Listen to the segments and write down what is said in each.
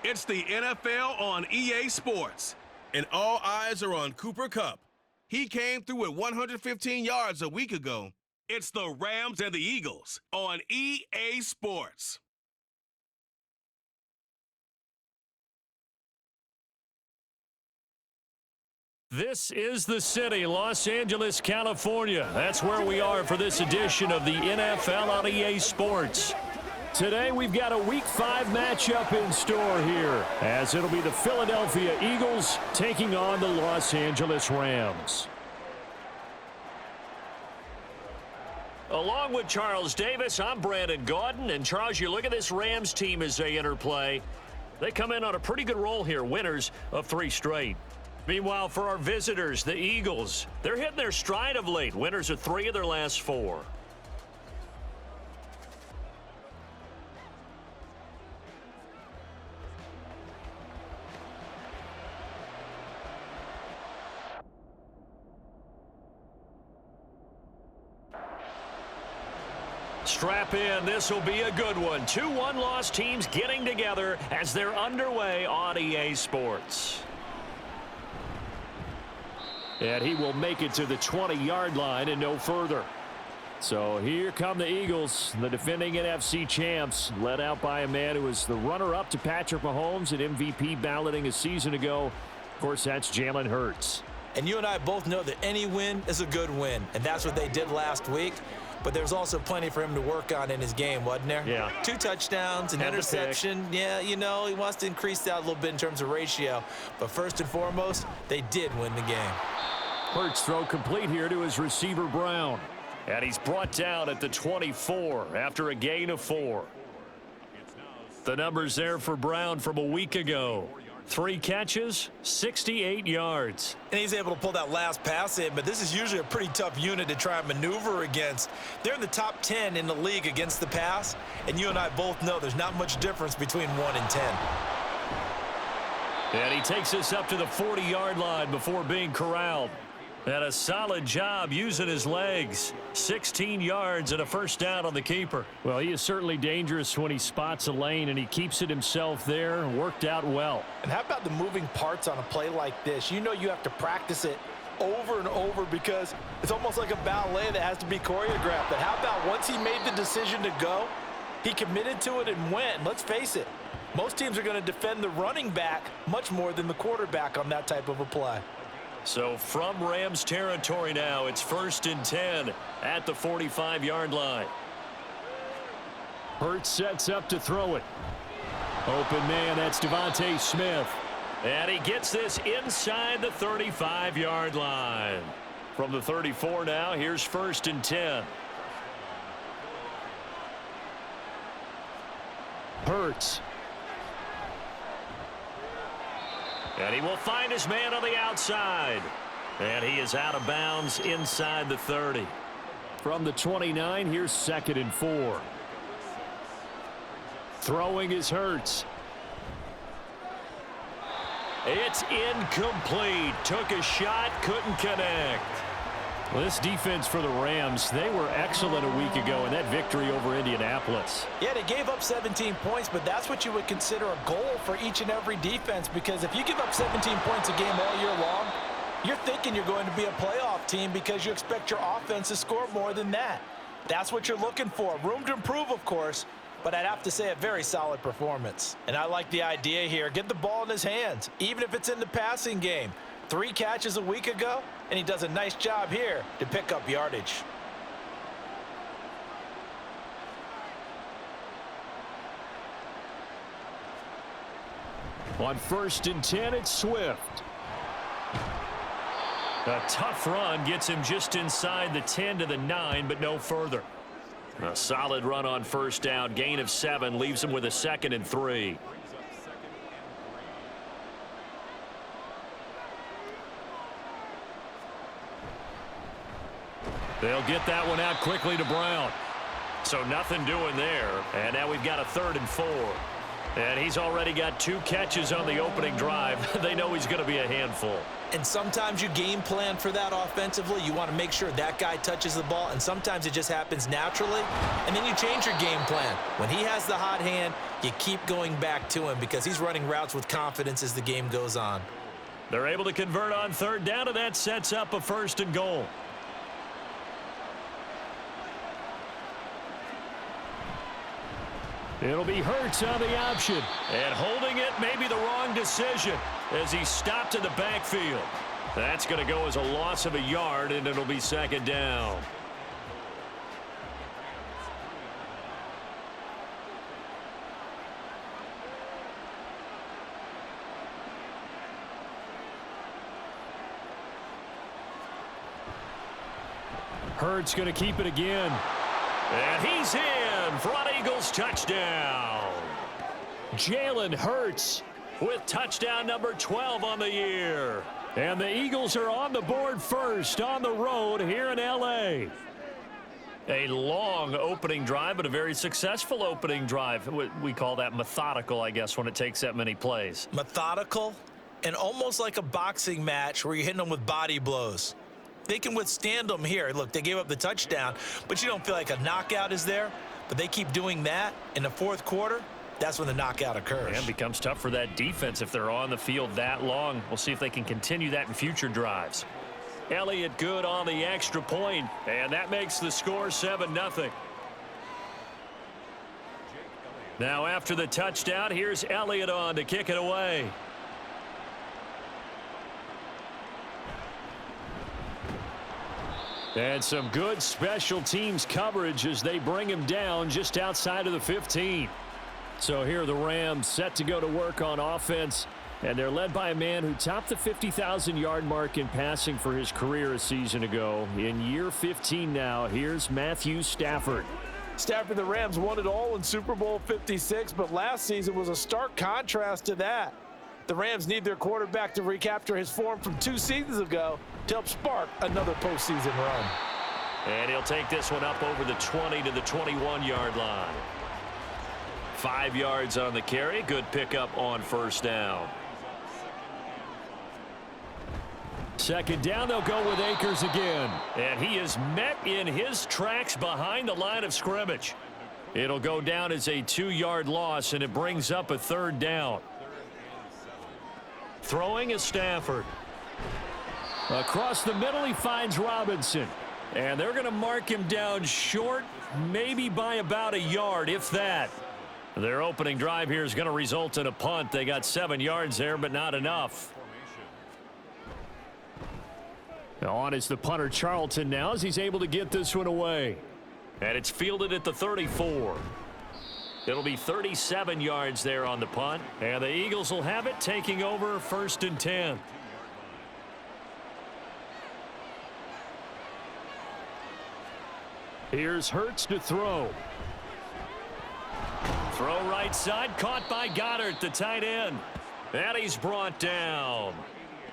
It's the NFL on EA Sports, and all eyes are on Cooper Kupp. He came through with 115 yards a week ago. It's the Rams and the Eagles on EA Sports. This is the city, Los Angeles, California. That's where we are for this edition of the NFL on EA Sports. Today, we've got a Week 5 matchup in store here, as it'll be the Philadelphia Eagles taking on the Los Angeles Rams. Along with Charles Davis, I'm Brandon Gaudin. And Charles, you look at this Rams team as they interplay. They come in on a pretty good roll here, winners of 3 straight. Meanwhile, for our visitors, the Eagles, they're hitting their stride of late, winners of 3 of their last 4. Strap in, this will be a good one. 2 one-loss teams getting together as they're underway on EA Sports. And he will make it to the 20-yard line and no further. So here come the Eagles, the defending NFC champs, led out by a man who was the runner-up to Patrick Mahomes at MVP balloting a season ago. Of course, that's Jalen Hurts. And you and I both know that any win is a good win, and that's what they did last week. But there's also plenty for him to work on in his game, wasn't there? Yeah. 2 touchdowns, an interception. Yeah, you know, he wants to increase that a little bit in terms of ratio. But first and foremost, they did win the game. Hurts throw complete here to his receiver Brown. And he's brought down at the 24 after a gain of 4. The numbers there for Brown from a week ago. 3 catches, 68 yards. And he's able to pull that last pass in, but this is usually a pretty tough unit to try and maneuver against. They're in the top 10 in the league against the pass, and you and I both know there's not much difference between 1 and 10. And he takes us up to the 40-yard line before being corralled. And a solid job using his legs. 16 yards and a first down on the keeper. Well, he is certainly dangerous when he spots a lane, and he keeps it himself there. Worked out well. And how about the moving parts on a play like this? You know you have to practice it over and over because it's almost like a ballet that has to be choreographed. But how about once he made the decision to go, he committed to it and went. Let's face it, most teams are going to defend the running back much more than the quarterback on that type of a play. So from Rams territory now, it's 1st and 10 at the 45-yard line. Hurts sets up to throw it. Open man, that's Devontae Smith. And he gets this inside the 35-yard line. From the 34 now, here's 1st and 10. Hurts. And he will find his man on the outside. And he is out of bounds inside the 30. From the 29, here's 2nd and 4. Throwing is Hurts. It's incomplete. Took a shot, couldn't connect. Well, this defense for the Rams, they were excellent a week ago in that victory over Indianapolis. Yeah, they gave up 17 points, but that's what you would consider a goal for each and every defense, because if you give up 17 points a game all year long, you're thinking you're going to be a playoff team because you expect your offense to score more than that. That's what you're looking for. Room to improve, of course, but I'd have to say a very solid performance. And I like the idea here. Get the ball in his hands, even if it's in the passing game. 3 catches a week ago, and he does a nice job here to pick up yardage. On 1st and 10, it's Swift. A tough run gets him just inside the 10 to the 9, but no further. A solid run on 1st down, gain of 7, leaves him with a 2nd and 3. They'll get that one out quickly to Brown. So nothing doing there. And now we've got a 3rd and 4. And he's already got 2 catches on the opening drive. They know he's going to be a handful. And sometimes you game plan for that offensively. You want to make sure that guy touches the ball, and sometimes it just happens naturally, and then you change your game plan. When he has the hot hand, you keep going back to him because he's running routes with confidence as the game goes on. They're able to convert on 3rd down, and that sets up a 1st and goal. It'll be Hurts on the option. And holding it may be the wrong decision as he stopped in the backfield. That's going to go as a loss of a yard, and it'll be 2nd down. Hurts going to keep it again. And he's in for an Eagles touchdown. Jalen Hurts with touchdown number 12 on the year. And the Eagles are on the board first on the road here in L.A. A long opening drive, but a very successful opening drive. We call that methodical, I guess, when it takes that many plays. Methodical and almost like a boxing match where you're hitting them with body blows. They can withstand them here. Look, they gave up the touchdown, but you don't feel like a knockout is there. But they keep doing that in the 4th quarter. That's when the knockout occurs. And becomes tough for that defense if they're on the field that long. We'll see if they can continue that in future drives. Elliott good on the extra point, and that makes the score 7-0. Now after the touchdown, here's Elliott on to kick it away. And some good special teams coverage as they bring him down just outside of the 15. So here are the Rams set to go to work on offense. And they're led by a man who topped the 50,000-yard mark in passing for his career a season ago. In year 15 now, here's Matthew Stafford. Stafford, the Rams won it all in Super Bowl 56, but last season was a stark contrast to that. The Rams need their quarterback to recapture his form from 2 seasons ago to help spark another postseason run. And he'll take this one up over the 20 to the 21-yard line. 5 yards on the carry. Good pickup on 1st down. 2nd down, they'll go with Akers again. And he is met in his tracks behind the line of scrimmage. It'll go down as a 2-yard loss, and it brings up a 3rd down. Throwing is Stafford. Across the middle, he finds Robinson. And they're going to mark him down short, maybe by about a yard, if that. Their opening drive here is going to result in a punt. They got 7 yards there, but not enough. On is the punter Charlton now as he's able to get this one away. And it's fielded at the 34. It'll be 37 yards there on the punt. And the Eagles will have it, taking over 1st and 10. Here's Hurts to throw. Throw right side, caught by Goddard, the tight end. And he's brought down.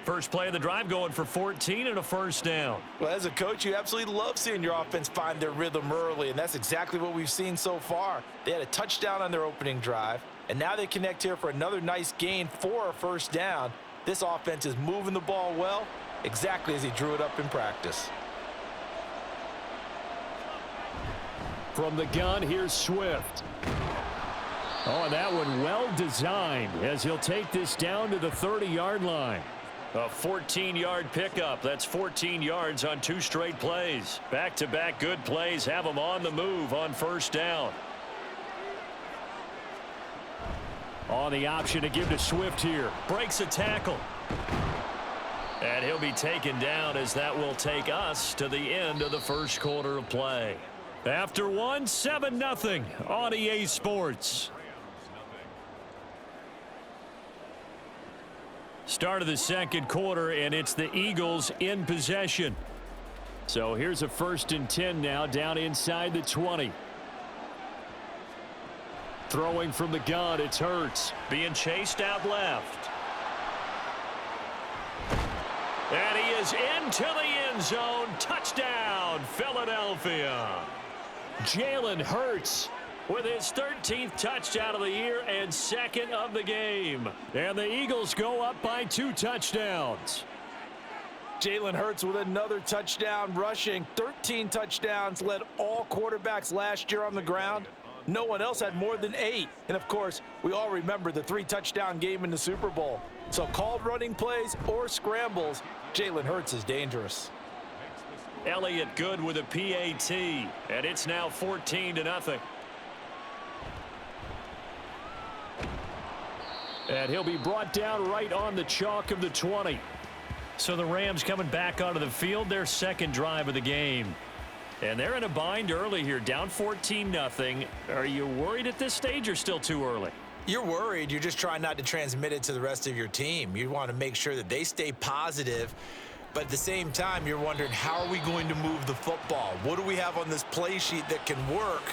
First play of the drive going for 14 and a 1st down. Well, as a coach, you absolutely love seeing your offense find their rhythm early, and that's exactly what we've seen so far. They had a touchdown on their opening drive, and now they connect here for another nice gain for a 1st down. This offense is moving the ball well, exactly as he drew it up in practice. From the gun, here's Swift. Oh, and that one well designed as he'll take this down to the 30-yard line. A 14-yard pickup. That's 14 yards on 2 straight plays. Back-to-back good plays have them on the move on 1st down. On the option to give to Swift here. Breaks a tackle. And he'll be taken down as that will take us to the end of the 1st quarter of play. After one, 7-0 on EA Sports. Start of the 2nd quarter, and it's the Eagles in possession. So here's a 1st and 10 now, down inside the 20. Throwing from the gun, it's Hurts. Being chased out left. And he is into the end zone. Touchdown, Philadelphia. Jalen Hurts with his 13th touchdown of the year and second of the game. And the Eagles go up by 2 touchdowns. Jalen Hurts with another touchdown rushing. 13 touchdowns, led all quarterbacks last year on the ground. No one else had more than 8. And, of course, we all remember the 3-touchdown game in the Super Bowl. So called running plays or scrambles, Jalen Hurts is dangerous. Elliott good with a PAT, and it's now 14-0. And he'll be brought down right on the chalk of the 20. So the Rams coming back onto the field, their second drive of the game. And they're in a bind early here, down 14-0. Are you worried at this stage or still too early? You're worried. You're just trying not to transmit it to the rest of your team. You want to make sure that they stay positive. But at the same time, you're wondering, how are we going to move the football? What do we have on this play sheet that can work?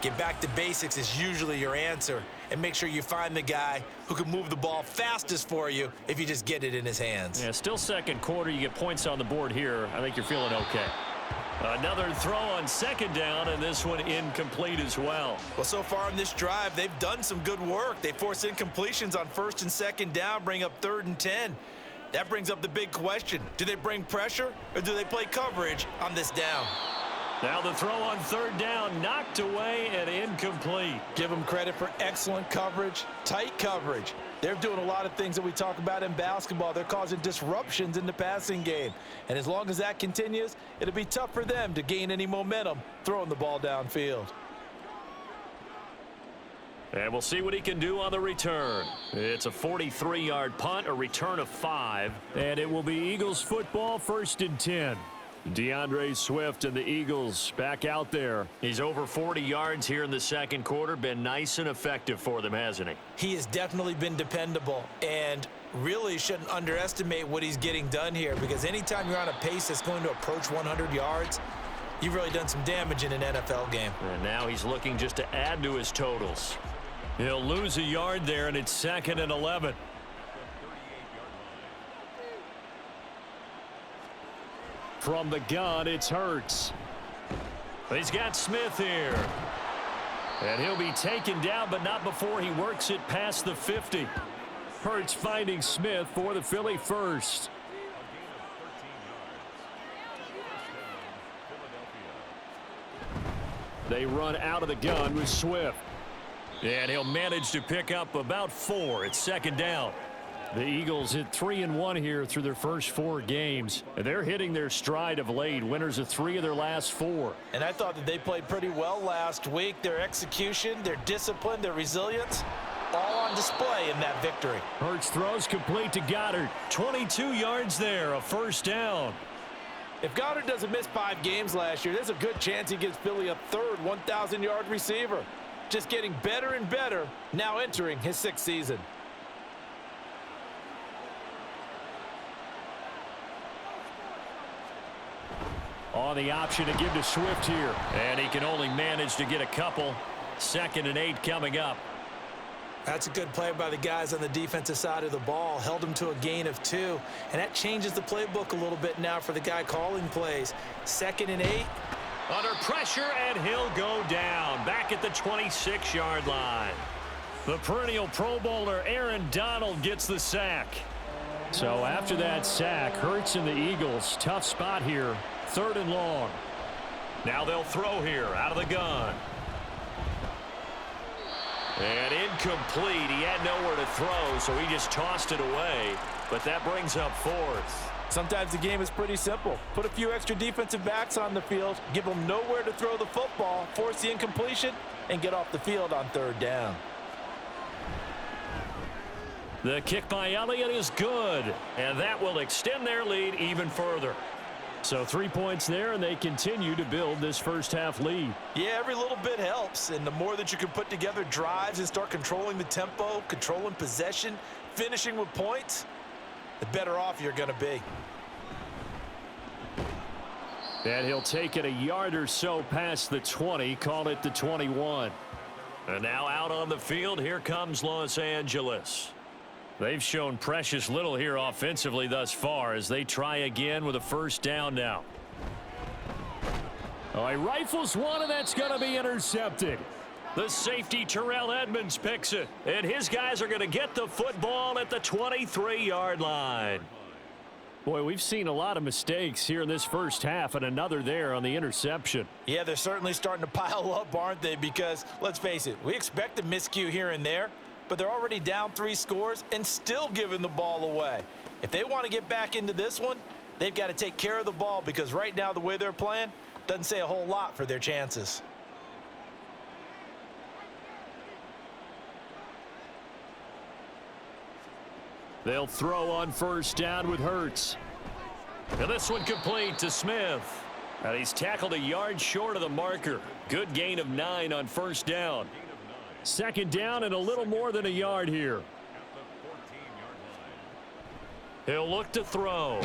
Get back to basics is usually your answer. And make sure you find the guy who can move the ball fastest for you if you just get it in his hands. Yeah, still second quarter. You get points on the board here. I think you're feeling okay. Another throw on second down, and this one incomplete as well. Well, so far in this drive, they've done some good work. They force incompletions on first and second down, bring up 3rd and 10. That brings up the big question. Do they bring pressure or do they play coverage on this down? Now the throw on 3rd down, knocked away and incomplete. Give them credit for excellent coverage, tight coverage. They're doing a lot of things that we talk about in basketball. They're causing disruptions in the passing game. And as long as that continues, it'll be tough for them to gain any momentum throwing the ball downfield. And we'll see what he can do on the return. It's a 43-yard punt, a return of 5. And it will be Eagles football, 1st and 10. DeAndre Swift and the Eagles back out there. He's over 40 yards here in the second quarter. Been nice and effective for them, hasn't he? He has definitely been dependable, and really shouldn't underestimate what he's getting done here, because anytime you're on a pace that's going to approach 100 yards, you've really done some damage in an NFL game. And now he's looking just to add to his totals. He'll lose a yard there, and it's 2nd and 11. From the gun, it's Hurts. He's got Smith here. And he'll be taken down, but not before he works it past the 50. Hurts finding Smith for the Philly first. They run out of the gun with Swift. And he'll manage to pick up about 4. It's 2nd down. The Eagles hit 3-1 here through their first 4 games. And they're hitting their stride of late. Winners of 3 of their last 4. And I thought that they played pretty well last week. Their execution, their discipline, their resilience, all on display in that victory. Hurts throws complete to Goddard. 22 yards there, a 1st down. If Goddard doesn't miss 5 games last year, there's a good chance he gives Philly a 3rd 1,000-yard receiver. Just getting better and better, now entering his 6th season. On the option to give to Swift here. And he can only manage to get a couple. 2nd and 8 coming up. That's a good play by the guys on the defensive side of the ball. Held him to a gain of 2. And that changes the playbook a little bit now for the guy calling plays. 2nd and 8. Under pressure, and he'll go down. Back at the 26-yard line. The perennial Pro Bowler Aaron Donald gets the sack. So after that sack, Hurts and the Eagles, tough spot here. 3rd and long. Now they'll throw here out of the gun. And incomplete. He had nowhere to throw, so he just tossed it away. But that brings up 4th. Sometimes the game is pretty simple. Put a few extra defensive backs on the field, give them nowhere to throw the football, force the incompletion, and get off the field on 3rd down. The kick by Elliott is good, and that will extend their lead even further. So 3 points there, and they continue to build this first half lead. Yeah, every little bit helps, and the more that you can put together drives and start controlling the tempo, controlling possession, finishing with points, the better off you're going to be. And he'll take it a yard or so past the 20, call it the 21. And now out on the field, here comes Los Angeles. They've shown precious little here offensively thus far as they try again with a 1st down now. Oh, he rifles one, and that's going to be intercepted. The safety, Terrell Edmonds, picks it. And his guys are going to get the football at the 23-yard line. Boy, we've seen a lot of mistakes here in this first half, and another there on the interception. Yeah, they're certainly starting to pile up, aren't they? Because, let's face it, we expect a miscue here and there, but they're already down 3 scores and still giving the ball away. If they want to get back into this one, they've got to take care of the ball, because right now the way they're playing doesn't say a whole lot for their chances. They'll throw on first down with Hurts. And this one complete to Smith. And he's tackled a yard short of the marker. Good gain of 9 on first down. Second down and a little more than a yard here. He'll look to throw.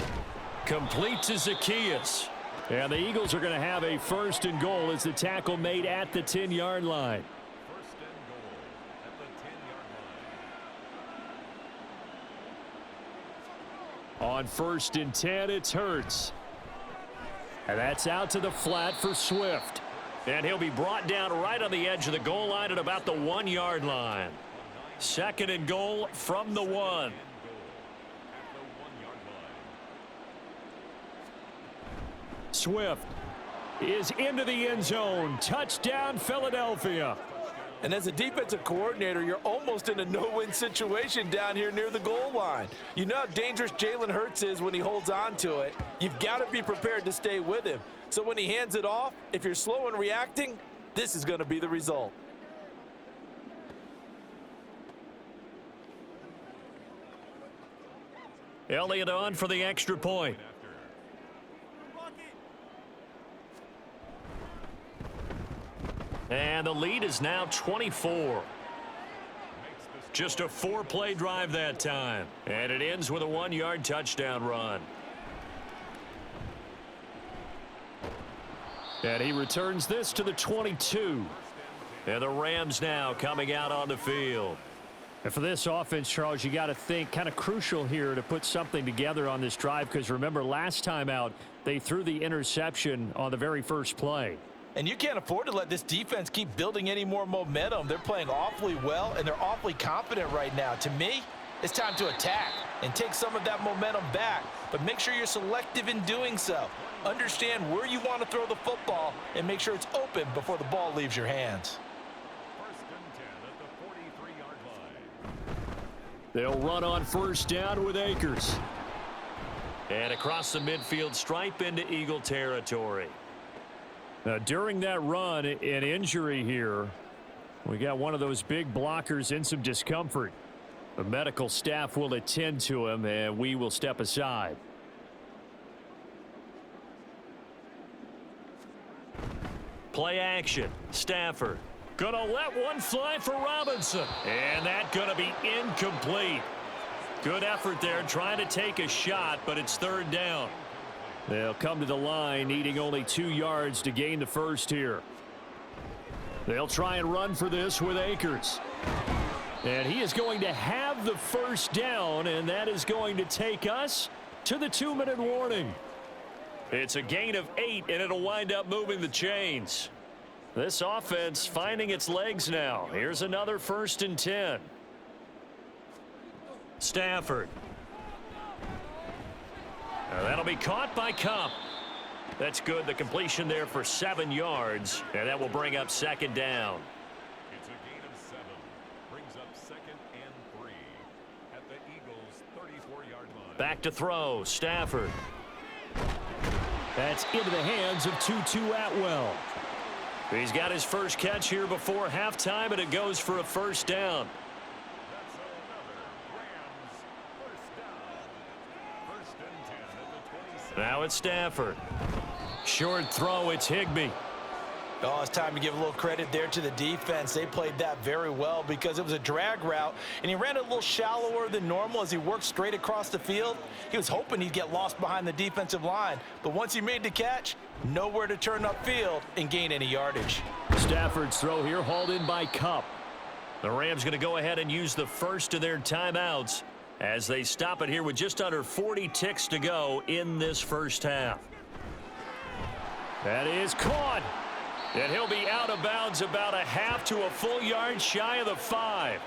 Complete to Zacchaeus. And the Eagles are going to have a first and goal as the tackle made at the 10-yard line. On first and 10, it's Hurts. And that's out to the flat for Swift. And he'll be brought down right on the edge of the goal line at about the 1-yard line. Second and goal from the 1. Swift is into the end zone. Touchdown, Philadelphia. And as a defensive coordinator, you're almost in a no-win situation down here near the goal line. You know how dangerous Jalen Hurts is when he holds on to it. You've got to be prepared to stay with him. So when he hands it off, if you're slow in reacting, this is going to be the result. Elliott on for the extra point. And the lead is now 24. Just a 4-play drive that time. And it ends with a 1-yard touchdown run. And he returns this to the 22. And the Rams now coming out on the field. And for this offense, Charles, you got to think kind of crucial here to put something together on this drive, because remember last time out they threw the interception on the very first play. And you can't afford to let this defense keep building any more momentum. They're playing awfully well, and they're awfully confident right now. To me, it's time to attack and take some of that momentum back, but make sure you're selective in doing so. Understand where you want to throw the football and make sure it's open before the ball leaves your hands. First and 10 at the 43-yard line. They'll run on first down with Akers. And across the midfield stripe into Eagle territory. Now, during that run, an injury here. We got one of those big blockers in some discomfort. The medical staff will attend to him, and we will step aside. Play action. Stafford gonna let one fly for Robinson. And that gonna be incomplete. Good effort there trying to take a shot, but it's third down. They'll come to the line needing only 2 yards to gain the first here. They'll try and run for this with Akers. And he is going to have the first down, and that is going to take us to the 2-minute warning. It's a gain of 8, and it'll wind up moving the chains. This offense finding its legs now. Here's another first and 10. Stafford. Now that'll be caught by Kupp. That's good. The completion there for 7 yards, and that will bring up second down. It's a gain of 7. Brings up 2nd and 3 at the Eagles' 34-yard line. Back to throw. Stafford. That's into the hands of Tutu Atwell. He's got his first catch here before halftime, and it goes for a first down. That's another Rams first down. First and 10 at the 27. Now it's Stafford. Short throw, it's Higbee. Oh, it's time to give a little credit there to the defense. They played that very well because it was a drag route, and he ran it a little shallower than normal as he worked straight across the field. He was hoping he'd get lost behind the defensive line, but once he made the catch, nowhere to turn upfield and gain any yardage. Stafford's throw here hauled in by Kupp. The Rams going to go ahead and use the first of their timeouts as they stop it here with just under 40 ticks to go in this first half. That is caught. And he'll be out of bounds about a half to a full yard shy of the 5.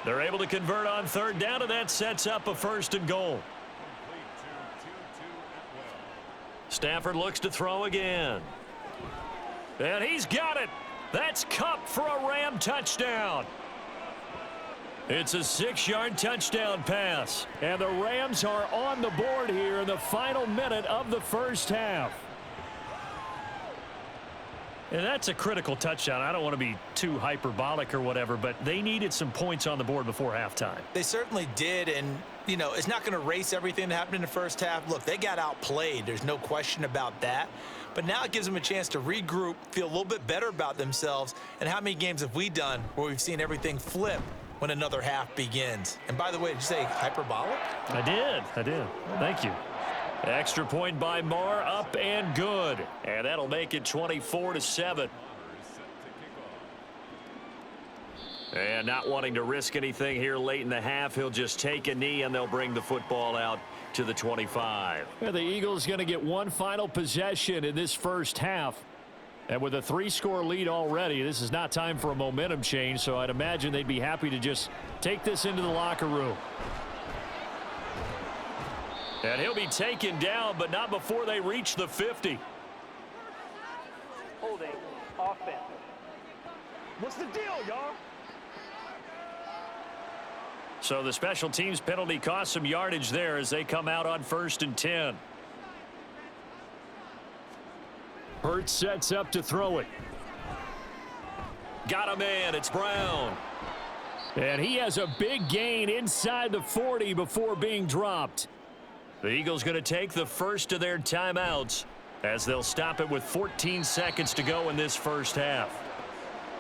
They're able to convert on third down, and that sets up a 1st and goal. Stafford looks to throw again. And he's got it. That's Kupp for a Ram touchdown. It's a 6-yard touchdown pass. And the Rams are on the board here in the final minute of the first half. And that's a critical touchdown. I don't want to be too hyperbolic or whatever, but they needed some points on the board before halftime. They certainly did, and, you know, it's not going to erase everything that happened in the first half. Look, they got outplayed. There's no question about that. But now it gives them a chance to regroup, feel a little bit better about themselves. And how many games have we done where we've seen everything flip when another half begins? And by the way, did you say hyperbolic? I did. Thank you. Extra point by Marr, up and good. And that'll make it 24-7. And not wanting to risk anything here late in the half, he'll just take a knee and they'll bring the football out to the 25. Yeah, the Eagles going to get one final possession in this first half. And with a 3-score lead already, this is not time for a momentum change, so I'd imagine they'd be happy to just take this into the locker room. And he'll be taken down, but not before they reach the 50. Holding offense. What's the deal, y'all? So the special teams penalty cost some yardage there as they come out on 1st and 10. Hurts sets up to throw it. Got a man. It's Brown. And he has a big gain inside the 40 before being dropped. The Eagles going to take the first of their timeouts as they'll stop it with 14 seconds to go in this first half.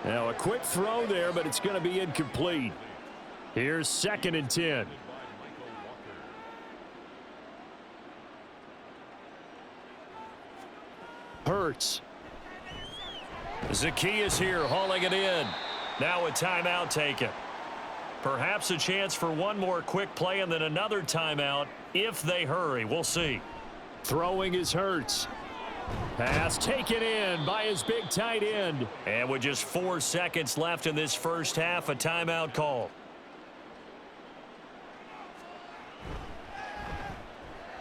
Now a quick throw there, but it's going to be incomplete. Here's 2nd and 10. Hurts. Zaccheaus here hauling it in. Now a timeout taken. Perhaps a chance for one more quick play and then another timeout if they hurry. We'll see. Throwing is Hurts. Pass taken in by his big tight end. And with just 4 seconds left in this first half, a timeout call.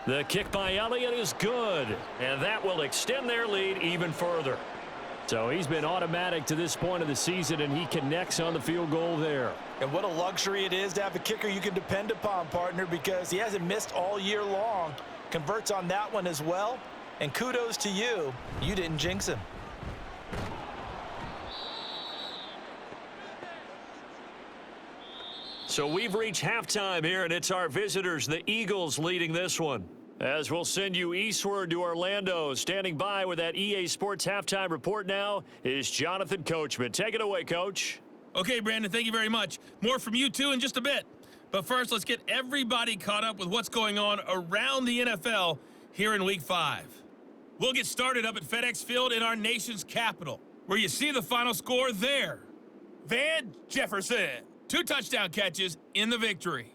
The kick by Elliott is good, and that will extend their lead even further. So he's been automatic to this point of the season, and he connects on the field goal there. And what a luxury it is to have a kicker you can depend upon, partner, because he hasn't missed all year long. Converts on that one as well. And kudos to you. You didn't jinx him. So we've reached halftime here, and it's our visitors, the Eagles, leading this one. As we'll send you eastward to Orlando. Standing by with that EA Sports halftime report now is Jonathan Coachman. Take it away, Coach. Okay, Brandon, thank you very much. More from you, too, in just a bit. But first, let's get everybody caught up with what's going on around the NFL here in Week 5. We'll get started up at FedEx Field in our nation's capital, where you see the final score there. Van Jefferson, 2 touchdown catches in the victory.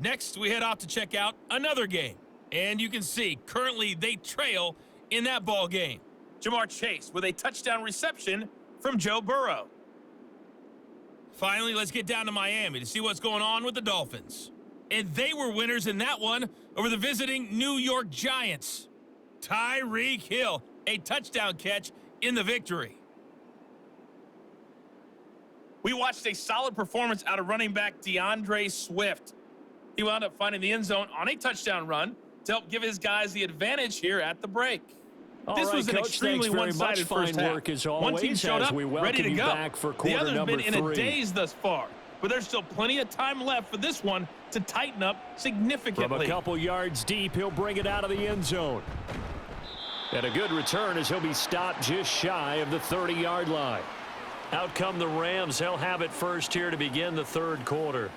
Next, we head off to check out another game. And you can see, currently, they trail in that ball game. Jamar Chase with a touchdown reception from Joe Burrow. Finally, let's get down to Miami to see what's going on with the Dolphins. And they were winners in that one over the visiting New York Giants. Tyreek Hill, a touchdown catch in the victory. We watched a solid performance out of running back DeAndre Swift. He wound up finding the end zone on a touchdown run to help give his guys the advantage here at the break. This was an extremely one-sided first half. One team showed up, ready to go. The other's been in a daze thus far, but there's still plenty of time left for this one to tighten up significantly. From a couple yards deep, he'll bring it out of the end zone. And a good return as he'll be stopped just shy of the 30-yard line. Out come the Rams. They'll have it first here to begin the third quarter.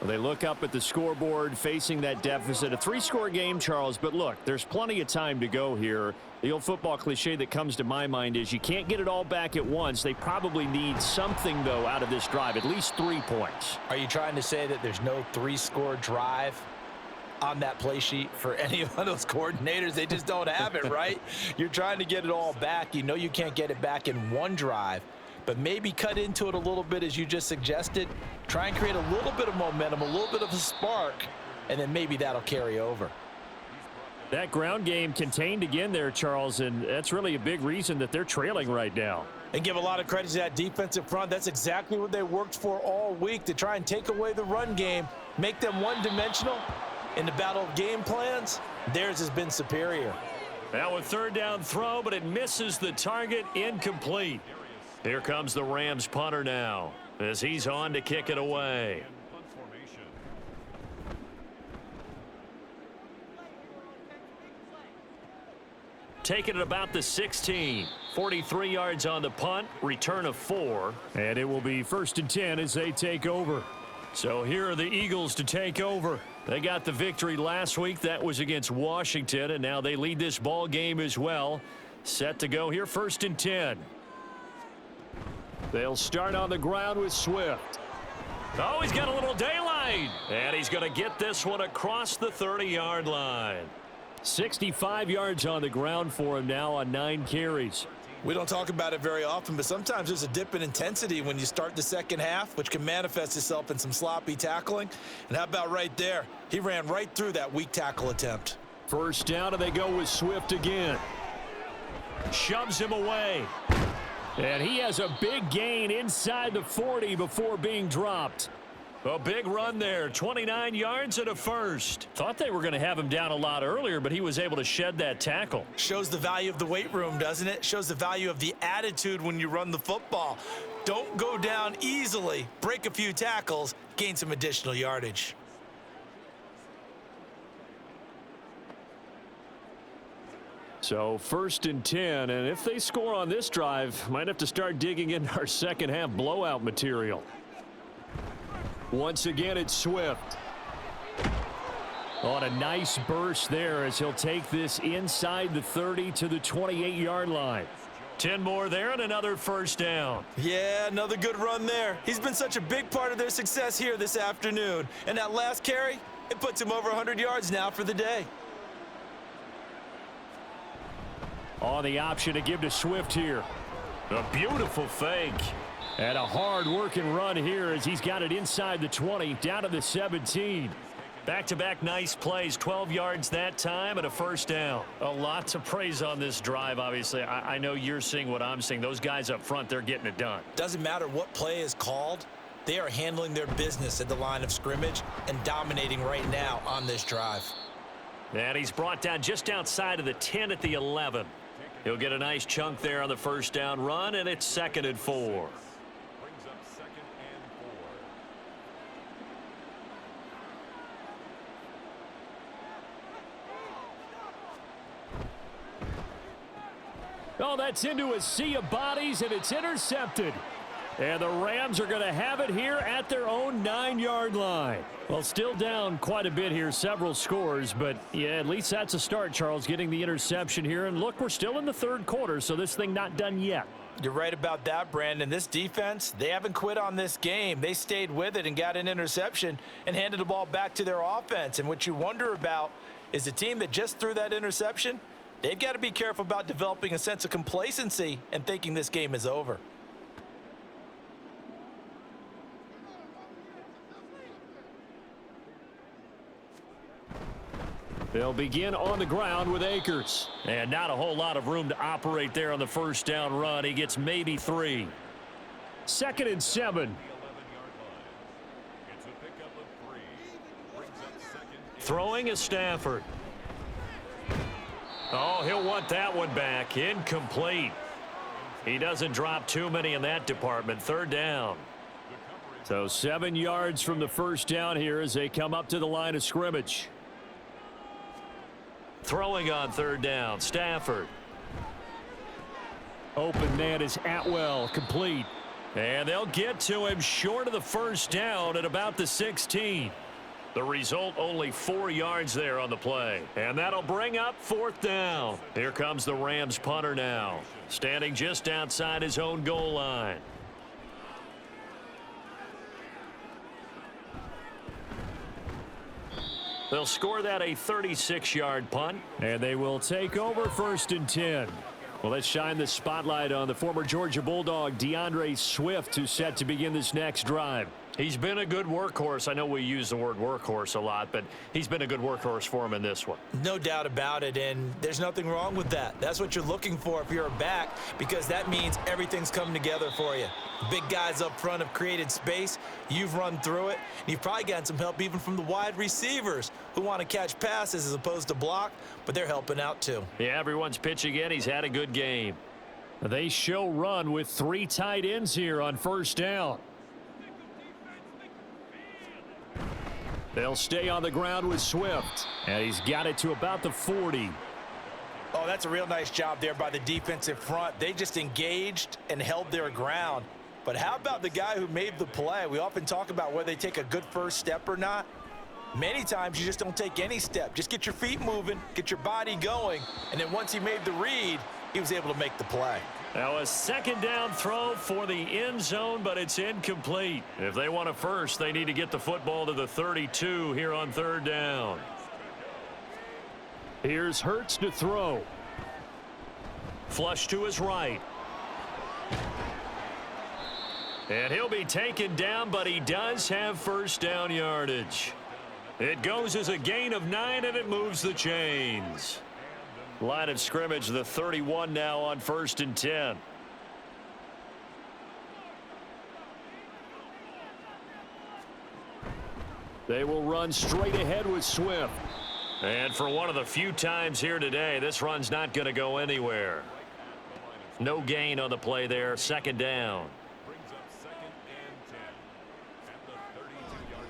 Well, they look up at the scoreboard facing that deficit. A 3-score game, Charles, but look, there's plenty of time to go here. The old football cliche that comes to my mind is you can't get it all back at once. They probably need something, though, out of this drive, at least 3 points. Are you trying to say that there's no 3-score drive on that play sheet for any of those coordinators. They just don't have it, right? You're trying to get it all back. You know you can't get it back in one drive, but maybe cut into it a little bit as you just suggested. Try and create a little bit of momentum, a little bit of a spark, and then maybe that'll carry over. That ground game contained again there, Charles, and that's really a big reason that they're trailing right now. And give a lot of credit to that defensive front. That's exactly what they worked for all week, to try and take away the run game, make them one-dimensional. In the battle of game plans, theirs has been superior. Now a third down throw, but it misses the target, incomplete. Here comes the Rams punter now as he's on to kick it away. Taking it about the 16. 43 yards on the punt, return of 4. And it will be 1st and 10 as they take over. So here are the Eagles to take over. They got the victory last week. That was against Washington, and now they lead this ball game as well. Set to go here, 1st and 10. They'll start on the ground with Swift. Oh, he's got a little daylight. And he's going to get this one across the 30-yard line. 65 yards on the ground for him now on 9 carries. We don't talk about it very often, but sometimes there's a dip in intensity when you start the second half, which can manifest itself in some sloppy tackling. And how about right there? He ran right through that weak tackle attempt. 1st down, and they go with Swift again. Shoves him away. And he has a big gain inside the 40 before being dropped. A big run there, 29 yards and a first. Thought they were going to have him down a lot earlier, but he was able to shed that tackle. Shows the value of the weight room, doesn't it? Shows the value of the attitude when you run the football. Don't go down easily. Break a few tackles, gain some additional yardage. So 1st and 10, and if they score on this drive, might have to start digging in our second half blowout material. Once again, it's Swift. On a nice burst there as he'll take this inside the 30 to the 28-yard line. 10 more there and another 1st down. Yeah, another good run there. He's been such a big part of their success here this afternoon. And that last carry, it puts him over 100 yards now for the day. On the option to give to Swift here. A beautiful fake. And a hard-working run here as he's got it inside the 20, down to the 17. Back-to-back nice plays, 12 yards that time and a 1st down. A lot to praise on this drive, obviously. I know you're seeing what I'm seeing. Those guys up front, they're getting it done. Doesn't matter what play is called. They are handling their business at the line of scrimmage and dominating right now on this drive. And he's brought down just outside of the 10 at the 11. He'll get a nice chunk there on the 1st down run, and it's 2nd and 4. Oh, that's into a sea of bodies, and it's intercepted. And the Rams are going to have it here at their own 9-yard line. Well, still down quite a bit here, several scores, but yeah, at least that's a start, Charles, getting the interception here. And look, we're still in the 3rd quarter, so this thing not done yet. You're right about that, Brandon. This defense, they haven't quit on this game. They stayed with it and got an interception and handed the ball back to their offense. And what you wonder about is the team that just threw that interception, they've got to be careful about developing a sense of complacency and thinking this game is over. They'll begin on the ground with Akers. And not a whole lot of room to operate there on the 1st down run. He gets maybe 3. 2nd and 7. Throwing is Stafford. Oh, he'll want that one back. Incomplete. He doesn't drop too many in that department. 3rd down. So 7 yards from the 1st down here as they come up to the line of scrimmage. Throwing on 3rd down, Stafford. Open man is Atwell, complete. And they'll get to him short of the 1st down at about the 16. The result, only 4 yards there on the play. And that'll bring up 4th down. Here comes the Rams punter now, standing just outside his own goal line. They'll score that a 36-yard punt, and they will take over 1st and 10. Well, let's shine the spotlight on the former Georgia Bulldog, DeAndre Swift, who's set to begin this next drive. He's been a good workhorse. I know we use the word workhorse a lot, but he's been a good workhorse for him in this one. No doubt about it, and there's nothing wrong with that. That's what you're looking for if you're a back, because that means everything's coming together for you. Big guys up front have created space. You've run through it. And you've probably gotten some help even from the wide receivers who want to catch passes as opposed to block, but they're helping out too. Yeah, everyone's pitching in. He's had a good game. They show run with 3 tight ends here on 1st down. They'll stay on the ground with Swift, and he's got it to about the 40. Oh, that's a real nice job there by the defensive front. They just engaged and held their ground. But how about the guy who made the play? We often talk about whether they take a good first step or not. Many times you just don't take any step. Just get your feet moving, get your body going, and then once he made the read, he was able to make the play. Now a 2nd down throw for the end zone, but it's incomplete. If they want a first, they need to get the football to the 32 here on 3rd down. Here's Hurts to throw. Flush to his right. And he'll be taken down, but he does have 1st down yardage. It goes as a gain of 9, and it moves the chains. Line of scrimmage, the 31 now on 1st and 10. They will run straight ahead with Swift. And for one of the few times here today, this run's not going to go anywhere. No gain on the play there, 2nd down.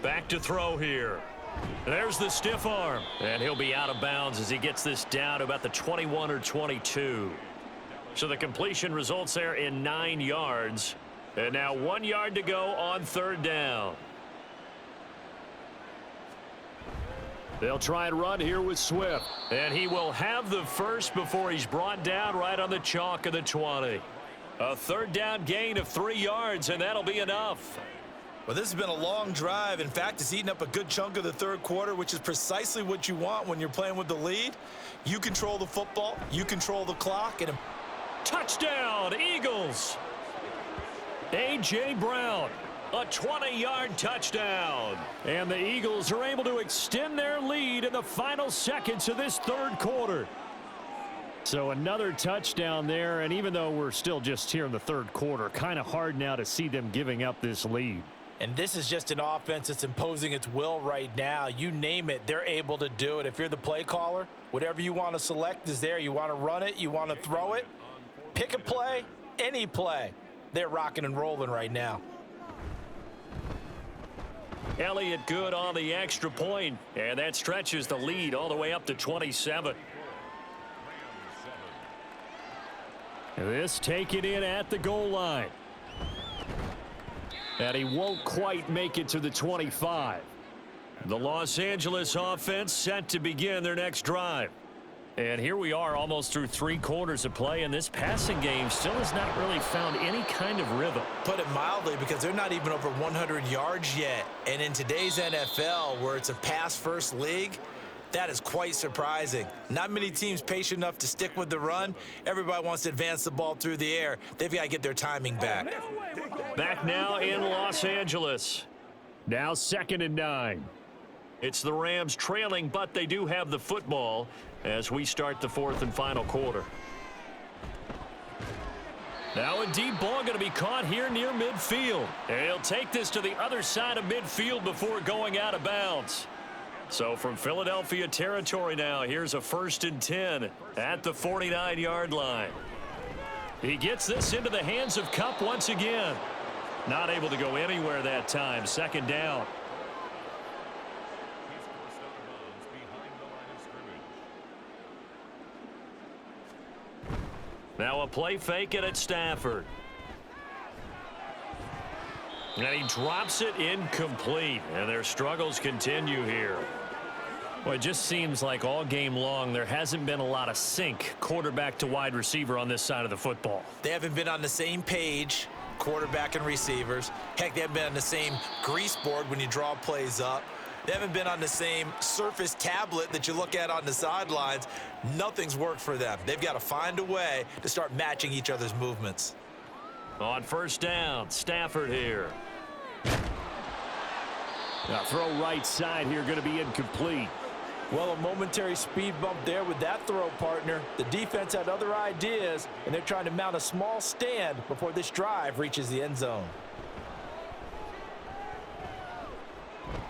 Back to throw here. There's the stiff arm, and he'll be out of bounds as he gets this down to about the 21 or 22. So the completion results there in 9 yards, and now 1 yard to go on 3rd down. They'll try and run here with Swift, and he will have the first before he's brought down right on the chalk of the 20. A 3rd down gain of 3 yards, and that'll be enough. Well, this has been a long drive. In fact, it's eaten up a good chunk of the 3rd quarter, which is precisely what you want when you're playing with the lead. You control the football, you control the clock, and touchdown, Eagles! A.J. Brown, a 20-yard touchdown. And the Eagles are able to extend their lead in the final seconds of this 3rd quarter. So another touchdown there, and even though we're still just here in the 3rd quarter, kind of hard now to see them giving up this lead. And this is just an offense that's imposing its will right now. You name it, they're able to do it. If you're the play caller, whatever you want to select is there. You want to run it, you want to throw it, pick a play, any play. They're rocking and rolling right now. Elliott good on the extra point, and that stretches the lead all the way up to 27. This taken in at the goal line. And he won't quite make it to the 25. The Los Angeles offense set to begin their next drive. And here we are almost through 3 quarters of play, and this passing game still has not really found any kind of rhythm. put it mildly, because they're not even over 100 yards yet. And in today's NFL, where it's a pass-first league, that is quite surprising. Not many teams patient enough to stick with the run. Everybody wants to advance the ball through the air. They've got to get their timing back. Back now in Los Angeles. Now 2nd and 9. It's the Rams trailing, but they do have the football as we start the 4th and final quarter. Now a deep ball going to be caught here near midfield. And he'll take this to the other side of midfield before going out of bounds. So from Philadelphia territory now, here's a 1st and 10 at the 49-yard line. He gets this into the hands of Kupp once again. Not able to go anywhere that time. 2nd down. Now a play fake it at Stafford. And he drops it incomplete. And their struggles continue here. Well, it just seems like all game long there hasn't been a lot of sync quarterback to wide receiver on this side of the football. They haven't been on the same page, quarterback and receivers. Heck, they haven't been on the same grease board when you draw plays up. They haven't been on the same Surface tablet that you look at on the sidelines. Nothing's worked for them. They've got to find a way to start matching each other's movements. On first down, Stafford here. Now throw right side here, going to be incomplete. Well, a momentary speed bump there with that throw, partner. The defense had other ideas, and they're trying to mount a small stand before this drive reaches the end zone.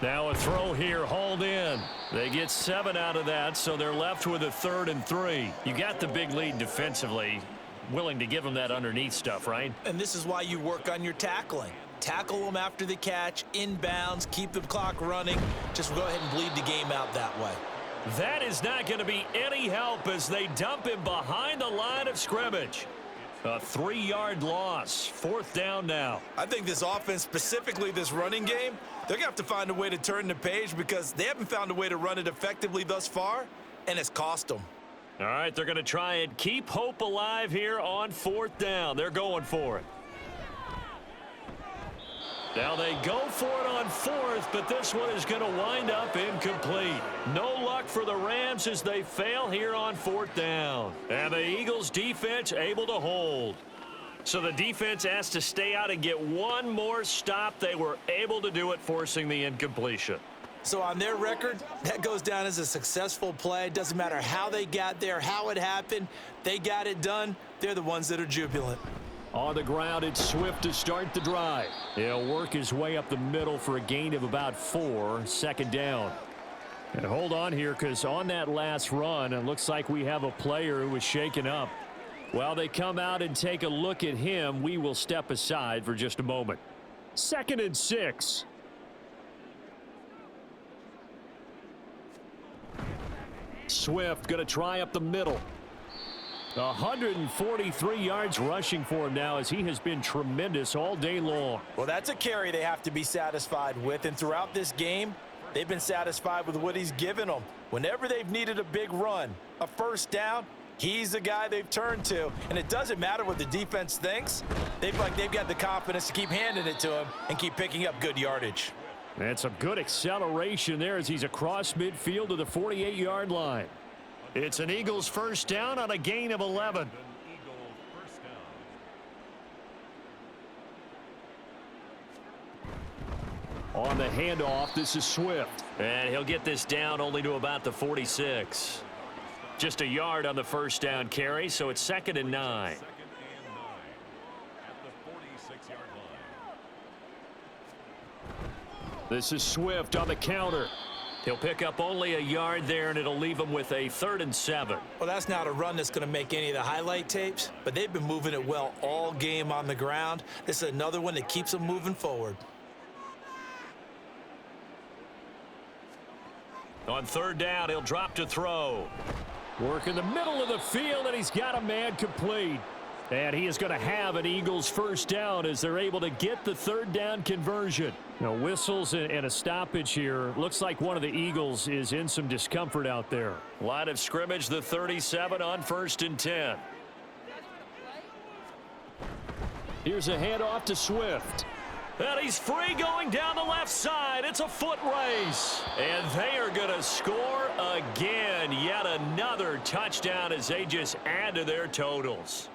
Now a throw here, hauled in. They get 7 out of that, so they're left with a 3rd and 3. You got the big lead defensively. Willing to give them that underneath stuff, right? And this is why you work on your tackling. Tackle them after the catch, inbounds, keep the clock running. Just go ahead and bleed the game out that way. That is not going to be any help as they dump him behind the line of scrimmage. A 3-yard loss. 4th down now. I think this offense, specifically this running game, they're going to have to find a way to turn the page because they haven't found a way to run it effectively thus far, and it's cost them. All right, they're going to try and keep hope alive here on 4th down. They're going for it. Now they go for it on 4th, but this one is going to wind up incomplete. No luck for the Rams as they fail here on 4th down. And the Eagles defense able to hold. So the defense has to stay out and get one more stop. They were able to do it, forcing the incompletion. So on their record, that goes down as a successful play. Doesn't matter how they got there, how it happened. They got it done. They're the ones that are jubilant. On the ground, it's Swift to start the drive. He'll work his way up the middle for a gain of about 4, 2nd down. And hold on here, because on that last run, it looks like we have a player who was shaken up. While they come out and take a look at him, we will step aside for just a moment. 2nd and 6. Swift going to try up the middle. 143 yards rushing for him now as he has been tremendous all day long. Well, that's a carry they have to be satisfied with, and throughout this game, they've been satisfied with what he's given them. Whenever they've needed a big run, a 1st down, he's the guy they've turned to, and it doesn't matter what the defense thinks. They've got the confidence to keep handing it to him and keep picking up good yardage. And some good acceleration there as he's across midfield to the 48-yard line. It's an Eagles 1st down on a gain of 11. On the handoff, this is Swift. And he'll get this down only to about the 46. Just a yard on the 1st down carry, so it's 2nd and 9. This is Swift on the counter. He'll pick up only a yard there, and it'll leave him with a 3rd and 7. Well, that's not a run that's going to make any of the highlight tapes, but they've been moving it well all game on the ground. This is another one that keeps them moving forward. On 3rd down, he'll drop to throw. Work in the middle of the field, and he's got a man complete. And he is going to have an Eagles 1st down as they're able to get the 3rd down conversion. Now, whistles and a stoppage here. Looks like one of the Eagles is in some discomfort out there. Line of scrimmage, the 37 on 1st and 10. Here's a handoff to Swift. And he's free going down the left side. It's a foot race. And they are going to score again. Yet another touchdown as they just add to their totals.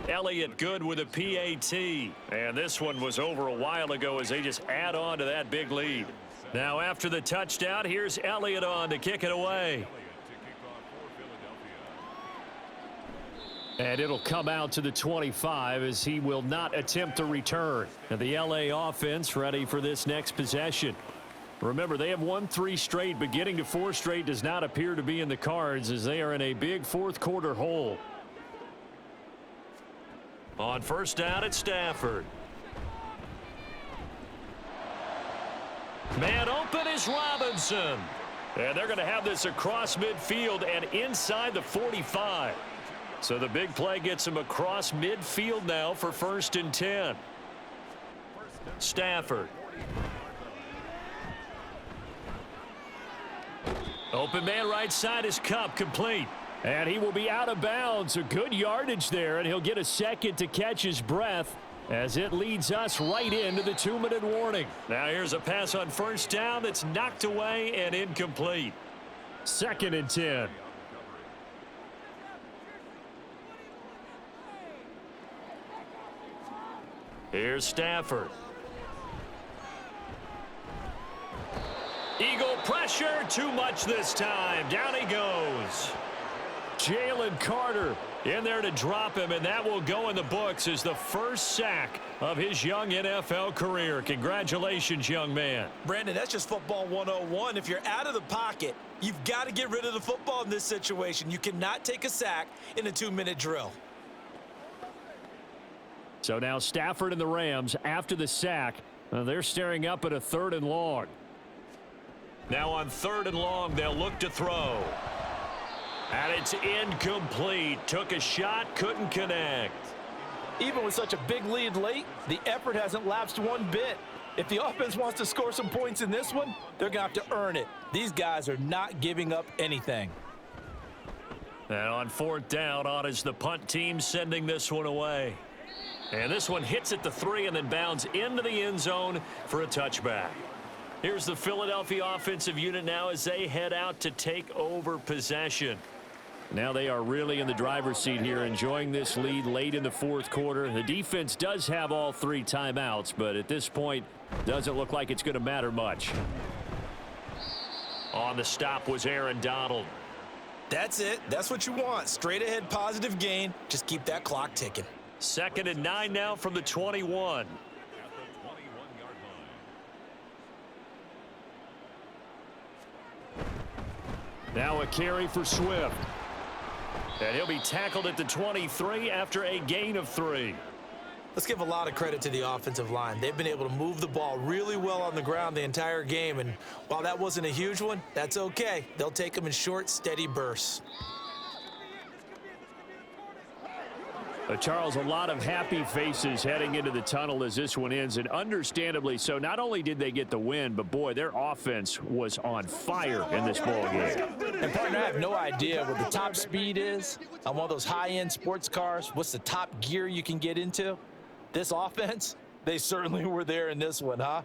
Elliott good with a PAT. And this one was over a while ago as they just add on to that big lead. Now after the touchdown, here's Elliott on to kick it away. And it'll come out to the 25 as he will not attempt to return. And the LA offense ready for this next possession. Remember, they have won 3 straight, but getting to 4 straight does not appear to be in the cards as they are in a big 4th quarter hole. On 1st down, it's Stafford. Man open is Robinson. And they're going to have this across midfield and inside the 45. So the big play gets him across midfield now for 1st and 10. Stafford. Open man right side is Kupp, complete. And he will be out of bounds. A good yardage there, and he'll get a second to catch his breath as it leads us right into the 2-minute warning. Now here's a pass on first down that's knocked away and incomplete. 2nd and 10. Here's Stafford. Eagle pressure, too much this time. Down he goes. Jalen Carter in there to drop him, and that will go in the books as the first sack of his young NFL career. Congratulations, young man. Brandon, that's just football 101. If you're out of the pocket, you've got to get rid of the football in this situation. You cannot take a sack in a 2-minute drill. So now Stafford and the Rams, after the sack, they're staring up at a 3rd and long. Now on 3rd and long, they'll look to throw. And it's incomplete. Took a shot, couldn't connect. Even with such a big lead late, the effort hasn't lapsed one bit. If the offense wants to score some points in this one, they're going to have to earn it. These guys are not giving up anything. And on 4th down, on is the punt team sending this one away. And this one hits at the 3 and then bounds into the end zone for a touchback. Here's the Philadelphia offensive unit now as they head out to take over possession. Now they are really in the driver's seat here, enjoying this lead late in the 4th quarter. The defense does have all 3 timeouts, but at this point, doesn't look like it's going to matter much. On the stop was Aaron Donald. That's it. That's what you want. Straight ahead positive gain. Just keep that clock ticking. 2nd and 9 now from the 21. Now a carry for Swift. And he'll be tackled at the 23 after a gain of 3. Let's give a lot of credit to the offensive line. They've been able to move the ball really well on the ground the entire game, and while that wasn't a huge one, that's okay. They'll take them in short, steady bursts. Charles, a lot of happy faces heading into the tunnel as this one ends, and understandably so. Not only did they get the win, but boy, their offense was on fire in this ball game. And partner, I have no idea what the top speed is on one of those high-end sports cars. What's the top gear you can get into? This offense, they certainly were there in this one, huh?